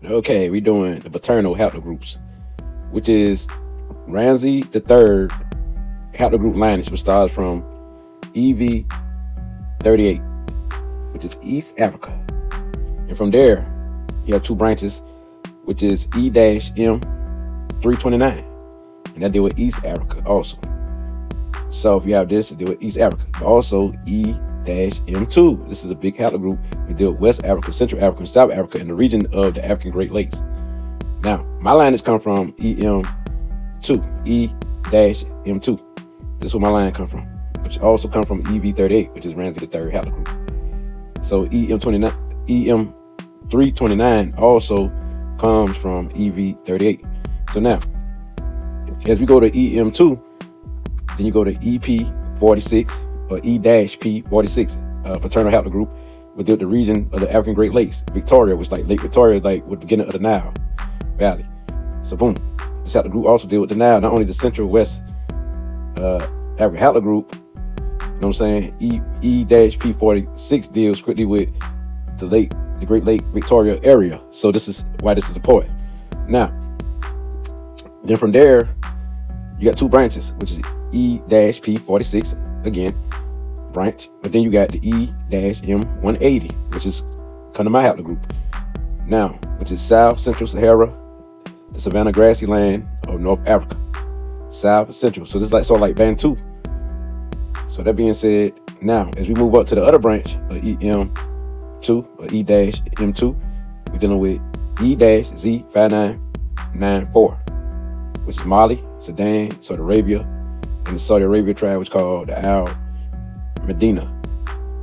Okay, we're doing the paternal haplogroups, which is Ramsey III haplogroup lineage, which starts from E-V38, which is East Africa. And from there, you have two branches, which is E-M2, and that deal with East Africa also. So if you have this, it deal with East Africa. Also E-M2. This is a big haplogroup. We deal with West Africa, Central Africa, and South Africa, in the region of the African Great Lakes. Now, my lineage come from E-M2, E-M2. This is where my line come from, which also come from E-V38, which is Ramsey III haplogroup. So E-M329 also comes from E-V38. So now, as we go to E-M2, then you go to E-P46 or E-P46, paternal haplogroup, with the region of the African Great Lakes. Victoria, which like Lake Victoria, like with the beginning of the Nile Valley. So boom, this haplogroup also deal with the Nile, not only the Central West African haplogroup. You know what I'm saying? E-P46 deals strictly with the Great Lake Victoria area. So this is why this is important. Now, then from there, you got two branches, which is E-P46 again branch, but then you got the E-M180, which is kind of my haplogroup now, which is South Central Sahara, the savanna grassy land of North Africa, South Central. So this is like sort of like Bantu. So that being said, now as we move up to the other branch of E-M2 or E-M2, we're dealing with E-Z5994, which is Mali, Sudan, Saudi Arabia, and the Saudi Arabia tribe, which is called the Al Medina.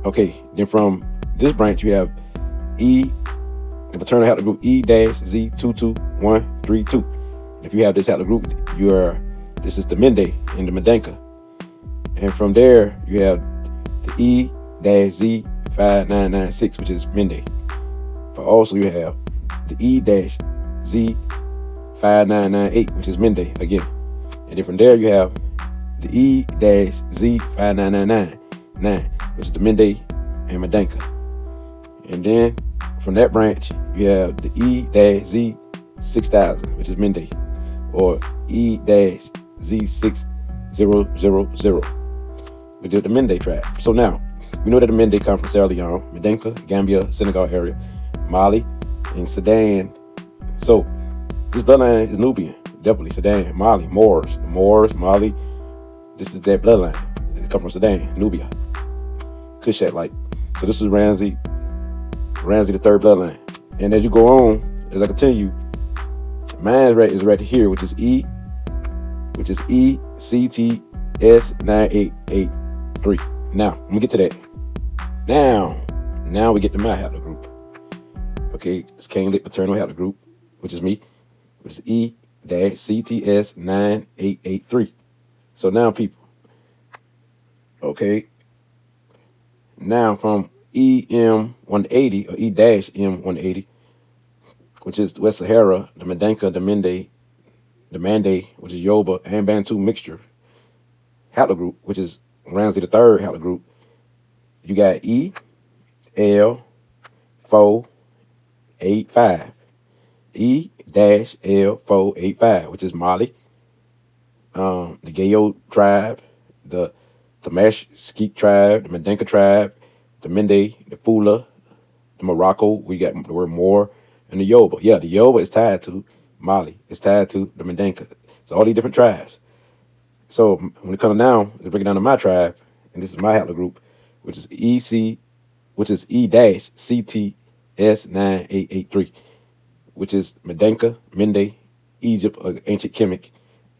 Okay, then from this branch you have the paternal haplogroup E-Z22132. If you have this haplogroup, this is the Mday and the Minka. And from there you have the E-Z5996, which is Mday. But also you have the E-Z5998, which is Mday again. And then from there you have the E-Z5999, which is the Mday and Minka. And then from that branch you have the E-Z6000, which is Mday, or E-Z6000, which is the Mday tribe. So now we know that the Mday come from Sierra Leone, Minka, Gambia, Senegal area, Mali, and Sudan. So this bloodline is Nubian, definitely Sudan, Mali, Moors, Mali. This is that bloodline. It come from Sudan, Nubia, Kushite like. So this is Ramsey the third bloodline. And as you go on, as I continue, mine is right here, which is ECTS9883. Now, let me get to that. Now we get to my haplogroup. Okay, it's Cain-Lit paternal haplogroup, which is me, which is E-CTS9883. So now, people, okay, now from E-M180 or E-M180, which is West Sahara, the Minka, the Mday, which is Yoruba and Bantu mixture haplogroup, which is Ramsey III haplogroup, you got E-L485, E-L485, which is Mali, the Gayo tribe, the Tamashkik tribe, the Mdenka tribe, the Mday, the Fula, the Morocco, we got the word Moor, and the Yoruba. Yeah, the Yoruba is tied to Mali. It's tied to the Mdenka. So all these different tribes. So when it comes down, to break it down to my tribe, and this is my haplogroup, which is E-CTS9883, which is Mdenka, Mday, Egypt, ancient Kemet,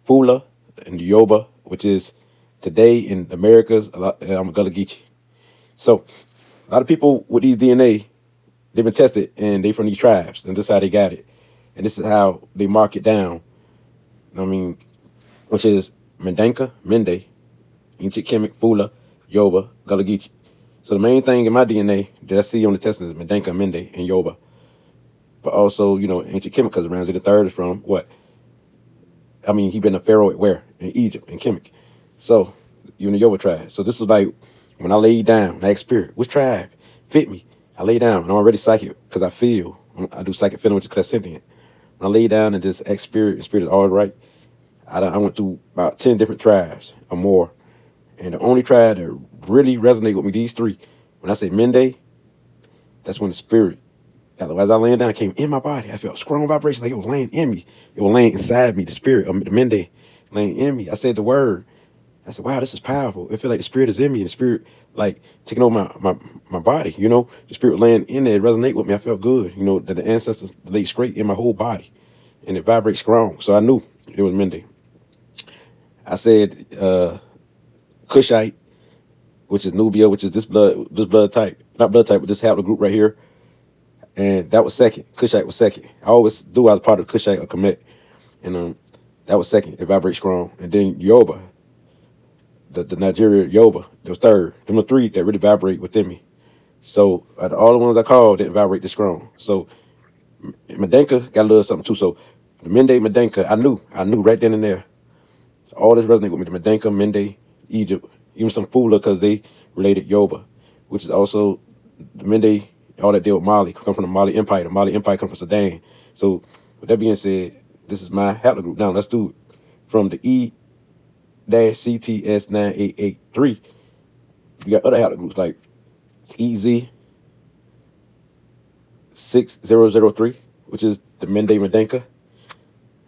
Fula, and the Yoruba, which is today in Americas, Gullah Geechee. So a lot of people with these DNA, they've been tested and they from these tribes, and this is how they got it, and this is how they mark it down. I mean, which is Mdenka, Mday, ancient Kemet, Fula, Yoruba, Gullah Geechee. So the main thing in my DNA that I see on the testing is Mdenka, Mday, and Yoruba. But also, you know, ancient Kemet, because Ramsey III is from what? I mean, he been a pharaoh at where? In Egypt, in Kemet. So you in the Yoruba tribe. So this is like when I laid down, I asked spirit, which tribe fit me? I lay down and I'm already psychic because I feel I do psychic feeling, which is clairsentient. When I lay down and just ask spirit, spirit is all right. I went through about 10 different tribes or more. And the only tribe that really resonate with me, these three, when I say Mday, that's when the spirit, as I laying down, it came in my body. I felt strong vibration, like it was laying in me. It was laying inside me, the spirit of the Mday laying in me. I said the word. I said, wow, this is powerful. It feel like the spirit is in me, and the spirit like taking over my body, you know. The spirit laying in there, it resonate with me. I felt good, you know, that the ancestors lay straight in my whole body, and it vibrates strong. So I knew it was Mday. I said Kushite, which is Nubia, which is this blood type, not blood type, but this haplogroup right here. And that was second. Kushite was second. I always do. I was part of the Kushite or Kemet, and that was second. It vibrates strong. And then Yoba, the Nigeria Yoba, that was third. Them the three that really vibrate within me. So all the ones I called didn't vibrate this strong. So Mdenka got a little something too. So the Mende Mdenka, I knew right then and there. All this resonated with me. The Mdenka, Mende, Egypt, even some Fula because they related Yoba, which is also the Mende. All that deal with Mali come from the Mali Empire. The Mali Empire come from Sudan. So with that being said, this is my haplogroup. Now let's do it from the E-CTS9883. You got other haplogroups like EZ6003, which is the Mende Mdenka.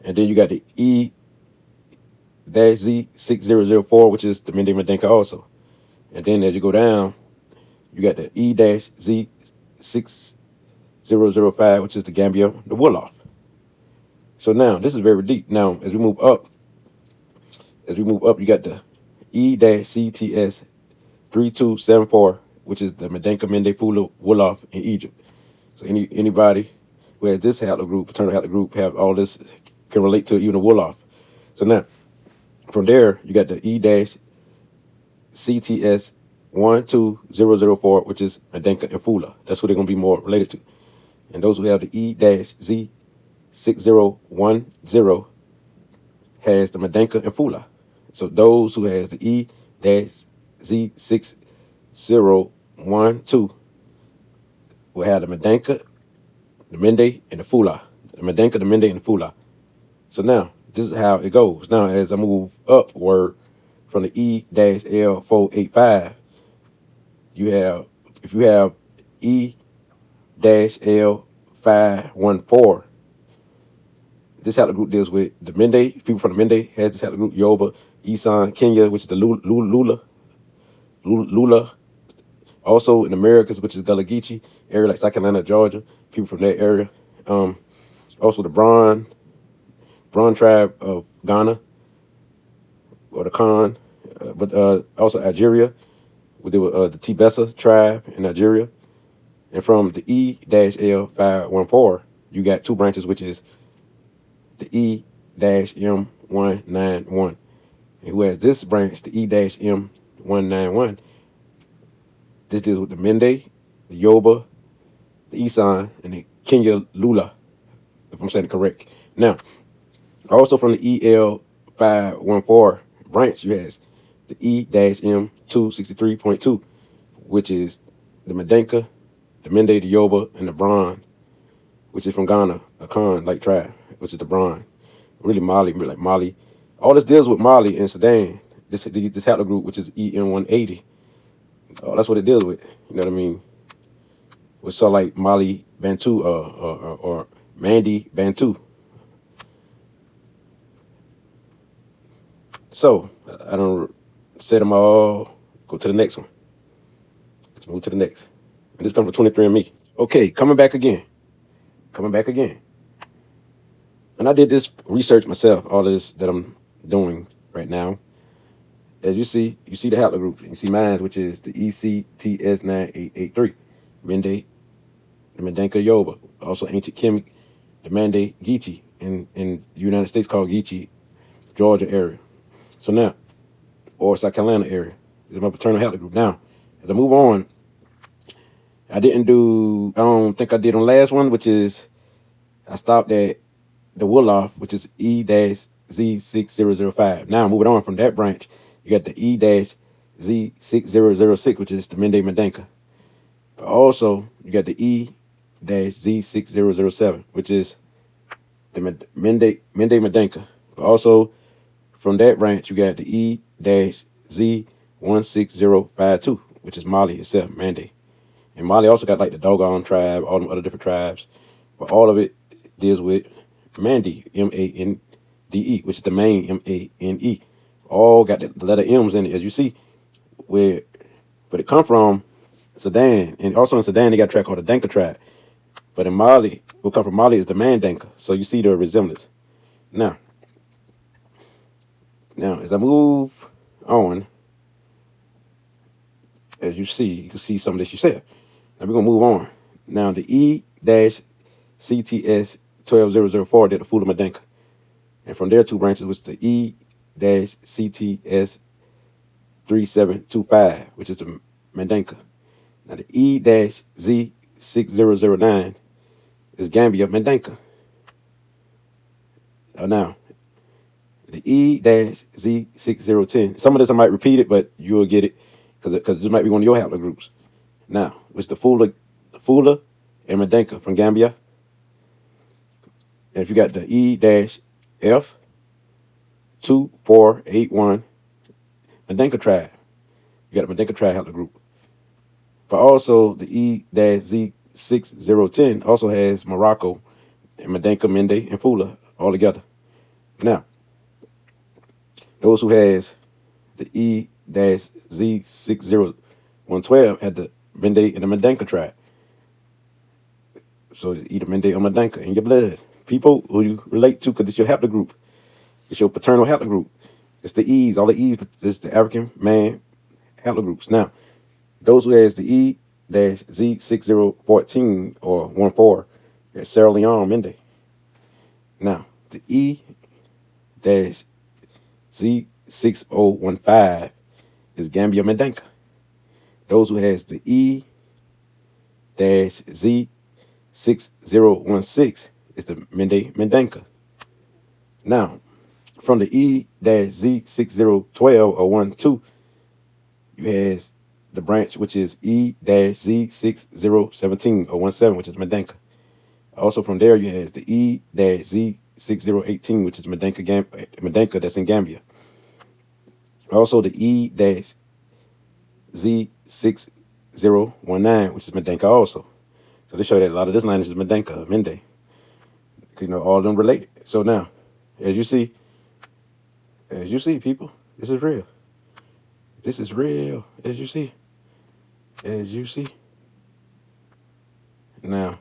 And then you got the E-Z6004, which is the Mende Mdenka also. And then as you go down, you got the E-Z6005, which is the Gambia, the Wolof. So now this is very deep. Now as we move up, you got the E-CTS3274, which is the Mdenka Mende Fula Wolof in Egypt. So anybody who has this haplogroup, paternal haplogroup, have all this, can relate to even a Wolof. So now from there you got the E-CTS12004, which is Mdenka and Fula. That's what they're gonna be more related to. And those who have the E-Z6010 has the Mdenka and Fula. So those who has the E-Z6012 will have the Mdenka, the Mende, and the Fula. The Mdenka, the Mende, and the Fula. So now this is how it goes. Now as I move upward from the E-L485, you have, if you have E-L514, this haplogroup deals with the Mende. People from the Mende has this haplogroup. Yoba, Isan, Kenya, which is the Lula. Also in Americas, which is Gullah Geechee area, like South Carolina, Georgia. People from that area. Also the Bron tribe of Ghana, or the Khan, but also Algeria. We did with the Tibesa tribe in Nigeria. And from the E-L514, you got two branches, which is the E-M191. And who has this branch, the E-M191, this deals with the Mende, the Yoba, the Isan, and the Kenya Lula, if I'm saying it correct. Now, also from the E-L514 branch, you have the E-M263.2, which is the Mdenka, the Mende, the Yoba, and the Bron, which is from Ghana, a Khan like tribe, which is the Bron. Really Mali, like Mali. All this deals with Mali and Sudan. This haplogroup, which is EM180. That's what it deals with. You know what I mean? Which sort of like Mali Bantu or Mande Bantu. So I don't say them all. Go to the next one. Let's move to the next. And this comes from 23andMe. Okay, coming back again. And I did this research myself, all this that I'm doing right now. As you see the haplogroup. You see mine, which is the ECTS9883. Mende, the Mdenka Yoba, also ancient Kemet, the Mande Geechee in the United States called Geechee, Georgia area. So now, or South Carolina area, is my paternal haplogroup. Now, as I move on, I don't think I did on the last one, which is, I stopped at the Wolof, which is E-Z6005. Now, moving on from that branch, you got the E-Z6006, which is the Mende Mdenka. But also, you got the E-Z6007, which is the Mande Minka. But also from that branch, you got the E-Z16052, which is Mali itself, Mande. And Mali also got like the Dogon tribe, all them other different tribes. But all of it deals with Mande, M-A-N-D-E, which is the main M-A-N-E. All got the letter M's in it, as you see. But it come from Sudan. And also in Sudan, they got a tribe called the Dinka tribe. But in Mali, what come from Mali is the Mandinka. So you see the resemblance. Now, as I move on, as you see, you can see some of this yourself. Now we're gonna move on. Now the E-CTS12004 did the Fula Mandinka. And from there, two branches was the E-CTS3725, which is the Mandinka. Now the E-Z6009 is Gambia Mandinka. Now, the E-Z6010, some of this I might repeat it, but you'll get it because this might be one of your haplogroups. Now, it's the Fula and Mandinka from Gambia. And if you got the E-F2481 Mandinka tribe, you got the Mandinka tribe haplogroup. But also the E-Z6010 also has Morocco and Mandinka, Mande, and Fula all together. Now, those who has the E-Z6112 had the Mday and the Mandinka tribe. So it's either Mday or Mandinka in your blood. People who you relate to, because it's your haplogroup. It's your paternal haplogroup. It's the E's, all the E's, it's the African man haplogroups. Now, those who has the E-Z6014 or 14 is Sierra Leone Mday. Now, the E-Z6015 is Gambia Mandinka. Those who has the E-Z6016 is the Mande Mandinka. Now, from the E-Z6012 or 12, you has the branch which is E-Z6017 or 17, which is Mandinka. Also from there, you has the E-Z6018, which is Mandinka that's in Gambia. Also the E-Z6019, which is Mandinka also. So they show that a lot of this lineage is Mandinka, Mday. You know, all of them related. So now, as you see, people, this is real. This is real, as you see. Now,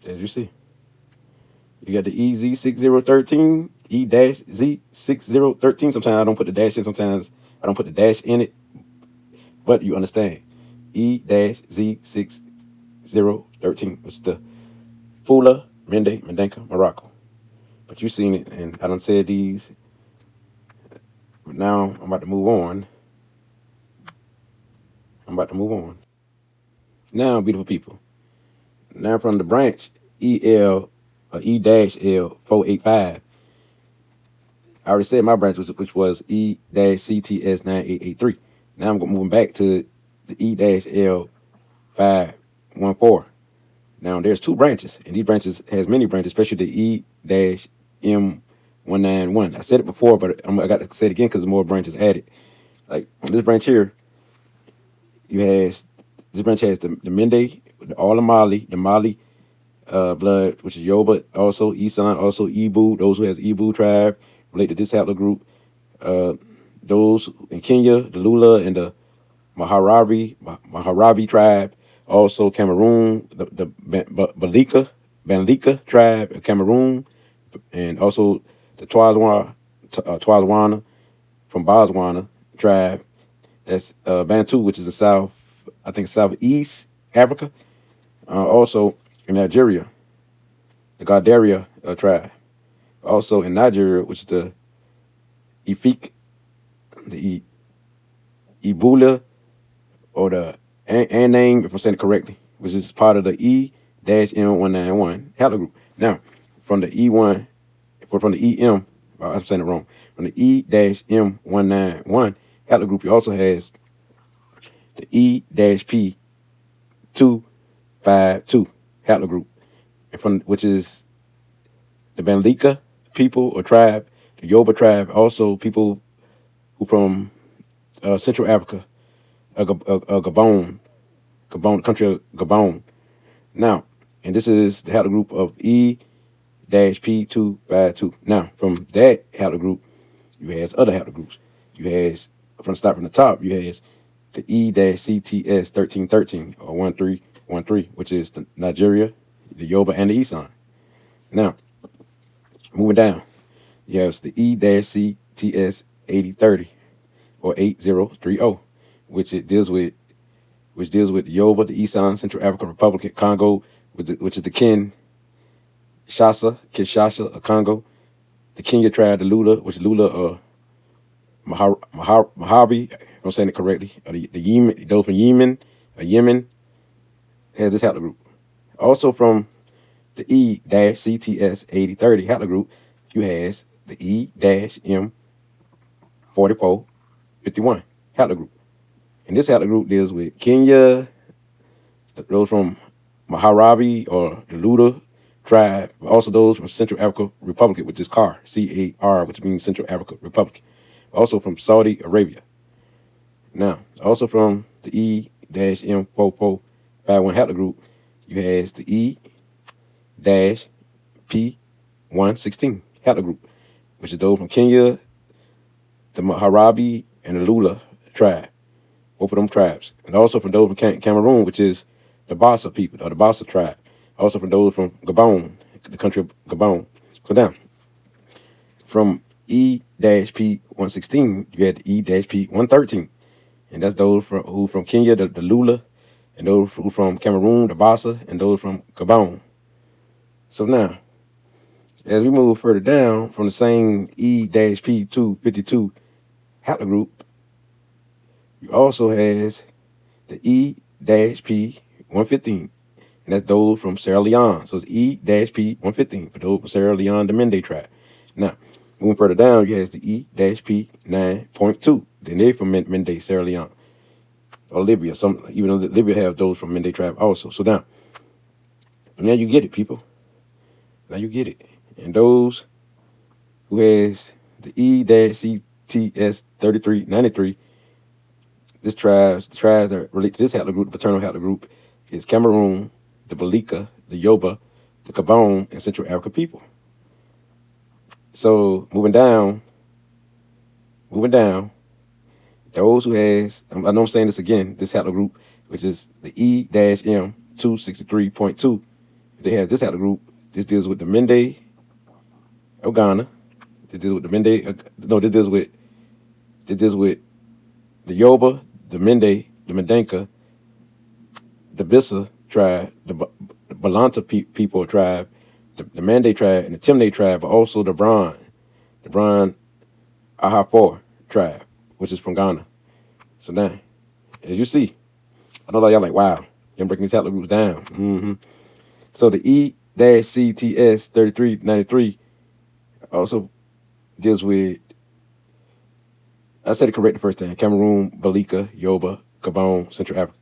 as you see, you got the EZ6013, E-Z6013. Sometimes I don't put the dash in, sometimes I don't put the dash in it, but you understand. E-Z6013, which is the Fula, Mande, Mandinka, Morocco. But you've seen it, and I done said these. But now I'm about to move on. Now, beautiful people. Now from the branch E-L485. I already said my branch which was E-CTS9883. Now I'm moving back to the E-L514. Now there's two branches, and these branches has many branches, especially the E-M191. I said it before, but I got to say it again because there's more branches added. Like on this branch here, this branch has the Mende, all the Mali blood, which is Yoruba, also Isan, also Ibu. Those who has Ibu tribe relate to this haplogroup. Those in Kenya, the Lula and the Maharabi tribe. Also Cameroon, the Banlika tribe of Cameroon, and also the Twazwana from Botswana tribe. That's Bantu, which is the Southeast Africa. Also in Nigeria, the Gadaria tribe. Also in Nigeria, which is the Efik, the Ebola, or the Anang, if I'm saying it correctly, which is part of the E-M191 haplogroup. Now, from the E1, from the EM, I'm saying it wrong, from the E-M191 haplogroup, you also has the E-P2 E-M252 haplogroup, which is the Bandlika people or tribe, the Yoruba tribe, also people who from Central Africa, Gabon, country of Gabon. Now, and this is the haplogroup of E-P252. Now, from that haplogroup, you has other haplogroups. You has, from the top, you has the E-CTS1313 or 1313, which is the Nigeria, the Yoruba, and the Isan. Now, moving down, you have the E-CTS8030 or 8030, which deals with the Yoruba, the Eastern Central African Republic, Congo, which is the Kinshasa of Congo, the Kenya tribe, the Lula, which is Lula Mojave, if I'm saying it correctly, or the Yemen, those from Yemen, has this haplogroup. Also from the E-CTS8030 haplogroup, you has the E-M4451 haplogroup. And this haplogroup deals with Kenya, those from Mojave or the Luda tribe, but also those from Central Africa Republic, which is CAR, C-A-R, which means Central Africa Republic. Also from Saudi Arabia. Now, also from the E-M4451 haplogroup, you has the E-P116 haplogroup, which is those from Kenya, the Mojave, and the Lula tribe. Both of them tribes. And also from those from Cameroon, which is the Bassa people, or the Bassa tribe. Also from those from Gabon, the country of Gabon. So now, from E-P116, you had the E-P113. And that's those who from Kenya, the Lula, and those who from Cameroon, the Bassa, and those from Gabon. So now, as we move further down from the same E-P252 haplogroup, you also has the E-P115, and that's those from Sierra Leone. So it's E-P115 for those from Sierra Leone, the Mande tribe. Now, moving further down, you have the E-P9.2. Then they're from Mande, Sierra Leone, or Libya. Even though Libya have those from Mande tribe also. So now you get it, people. Now you get it. And those who has the E-CTS3393, the tribes that relate to this haplogroup, the paternal haplogroup, is Cameroon, the Balika, the Yoba, the Gabon, and Central Africa people. So moving down, those who has, I know I'm saying this again, this haplogroup, which is the E-M263.2, they have this haplogroup. This deals with the Mande of Ghana. This deals with the Mande. This deals with the Yoba, the Mande, the Mandanka, the Bissa tribe, the Balanta people tribe, the Mande tribe, and the Timne tribe, but also the Bron Ahafor tribe, which is from Ghana. So now, as you see, I know y'all like, wow, you're breaking these haplogroups down. So the E-CTS3393 also deals with, I said it correct the first time, Cameroon, Balika, Yoba, Gabon, Central Africa.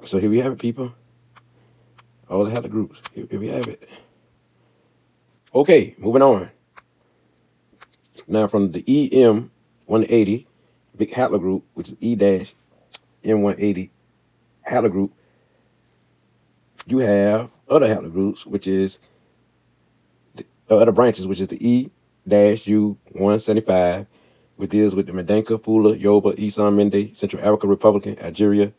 So here we have it, people. All the haplogroups. Here we have it. Okay, moving on. Now from the E-M180 big haplogroup, which is E-M180 haplogroup, you have other haplogroups, which is other branches, which is the E-U175, which deals with the Mandanka, Fula, Yoba, Esan Mende, Central African Republic, Algeria,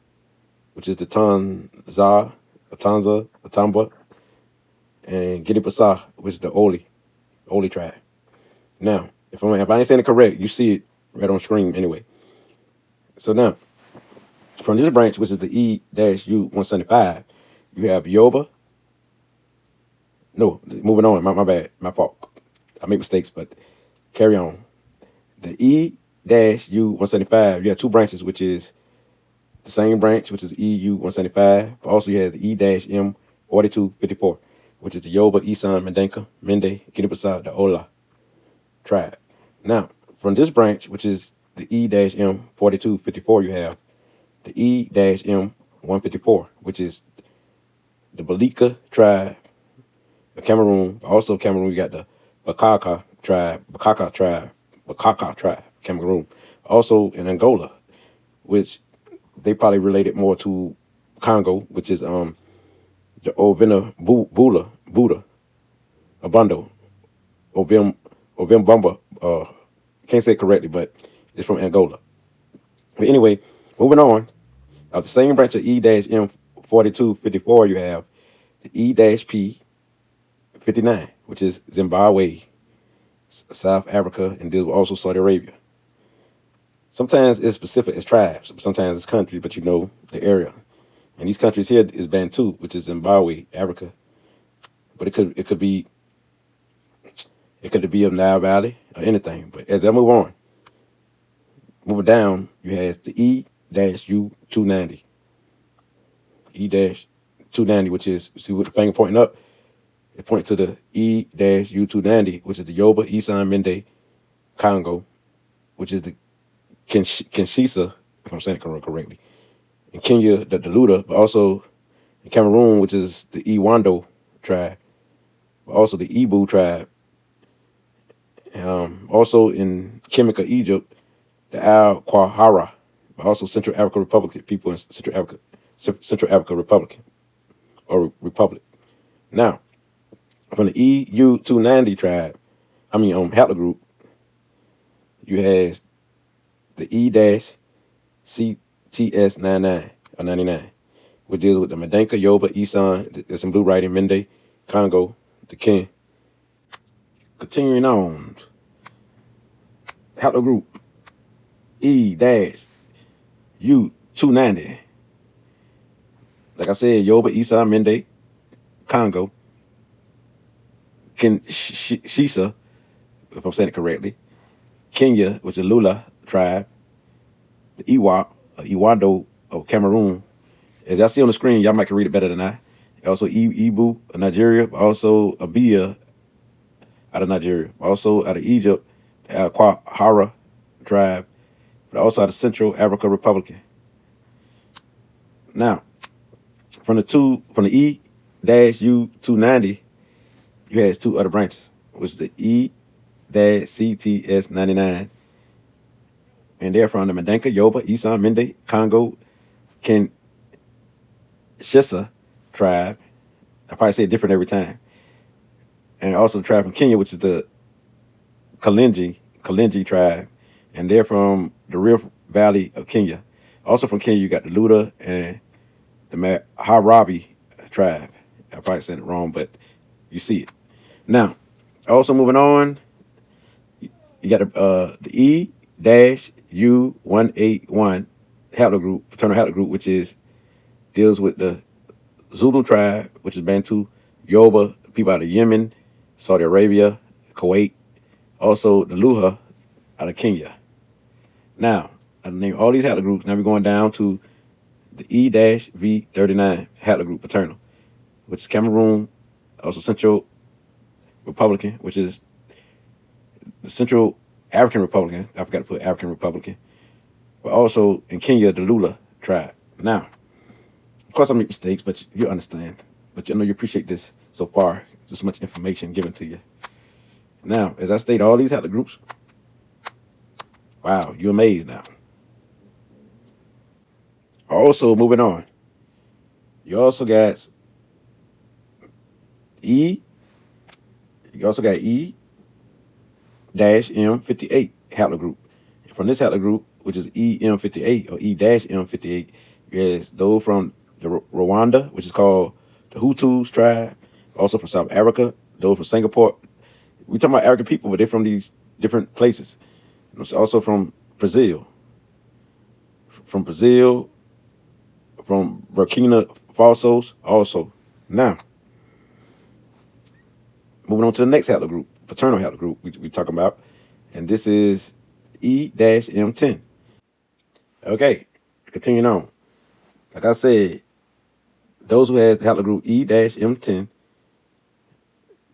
which is the Tanza, Atamba, and Guinea-Bissau, which is the Oli tribe. Now, if I ain't saying it correct, you see it right on screen anyway. So now, from this branch, which is the E-U175, you have Yoba. No, moving on. My bad. My fault. I make mistakes, but carry on. The E-U175, you have two branches, which is the same branch, which is E-U175, but also you have the E-M4254, which is the Yoba, Esan, Mandanka, Mende, Guinea-Bissau, the Ola tribe. Now, from this branch, which is the E-M4254, you have the E-M176, E-M154, which is the Balika tribe of Cameroon. Also Cameroon, you got the Bakaka tribe, Cameroon. Also in Angola, which they probably related more to Congo, which is the Ovina Buddha, Abando, Ovim Bumba. Can't say it correctly, but it's from Angola. But anyway, moving on. Of the same branch of E-M4254, you have the E-P59, which is Zimbabwe, South Africa, and deals with also Saudi Arabia. Sometimes it's specific as tribes, sometimes it's countries, but you know the area. And these countries here is Bantu, which is Zimbabwe, Africa. But it could be of Nile Valley or anything. But as I move on, moving down, you have the E-U290. E-290, which is, see with the finger pointing up, it points to the E-U290, which is the Yoba, Isan, Mende, Congo, which is the Kinshasa, if I'm saying it correctly. In Kenya, the Luda, but also in Cameroon, which is the Iwando tribe, but also the Ibu tribe. Also in Kemika, Egypt, the Al Quahara, but also Central Africa Republic, people in Central Africa Republic. Now, from the EU290 tribe, Haplogroup, you have the E-CTS99 or 99, which deals with the Madenka, Yoba, Isan, there's some blue writing, Mende, Congo, the Ken. Continuing on, Haplogroup E-U290. Like I said, Yoba, Isan, Mende, Congo, Kinshasa, if I'm saying it correctly, Kenya, which is Lula tribe, the Iwando of Cameroon. As y'all see on the screen, y'all might can read it better than I. Also Ibu of Nigeria, also Abia out of Nigeria, also out of Egypt, the Quahara tribe, but also out of Central Africa Republic. Now, from the E-U290, you have two other branches, which is the E-CTS99, and they're from the Madenka, Yoba, Isan, Mende, Congo, Kinshasa tribe. I probably say it different every time. And also the tribe from Kenya, which is the Kalenji tribe, and they're from the Rift Valley of Kenya. Also from Kenya, you got the Luda and the Maharabi tribe. I probably said it wrong, but you see it. Now, also moving on, you got the E-U181 Haplogroup, Paternal Haplogroup, which deals with the Zulu tribe, which is Bantu, Yoba, people out of Yemen, Saudi Arabia, Kuwait, also the Luha out of Kenya. Now, I named all these haplogroups. Now we're going down to the E-V39 haplogroup Paternal, which is Cameroon, also Central Republican, which is the Central African Republican. I forgot to put African Republican. But also in Kenya, the Lula tribe. Now, of course I make mistakes, but you understand. But you know you appreciate this so far. This much information given to you. Now, as I state all these haplogroups, wow, you're amazed now. Also, moving on, you also got E-M58 haplogroup. And from this haplogroup, which is E-M58 or E-M58, is those from the Rwanda, which is called the Hutus tribe. Also from South Africa, those from Singapore. We're talking about African people, but they're from these different places. Also from Brazil. From Burkina Faso also. Now, moving on to the next haplogroup, paternal haplogroup we're talking about, and this is E-M10. Okay, continuing on. Like I said, those who have the haplogroup E-M10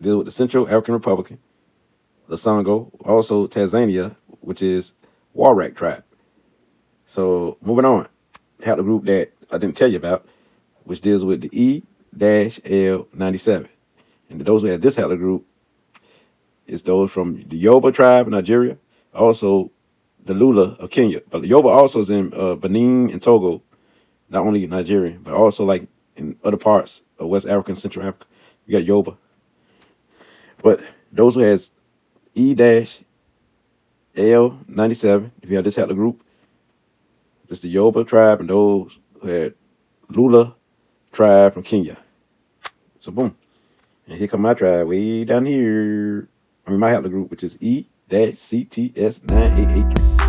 deal with the Central African Republic, Lesotho, also Tanzania, which is Warak tribe. So moving on, haplogroup that I didn't tell you about, which deals with the E-L97. And those who have this haplogroup is those from the Yoruba tribe in Nigeria, also the Lula of Kenya. But Yoruba also is in Benin and Togo, not only Nigeria, but also like in other parts of West Africa and Central Africa. You got Yoruba. But those who has E-L97, if you have this haplogroup, it's the Yoruba tribe, and those who had Lula tribe from Kenya. So boom. And here come my tribe way down here. I mean my haplogroup, which is E-CTS9883.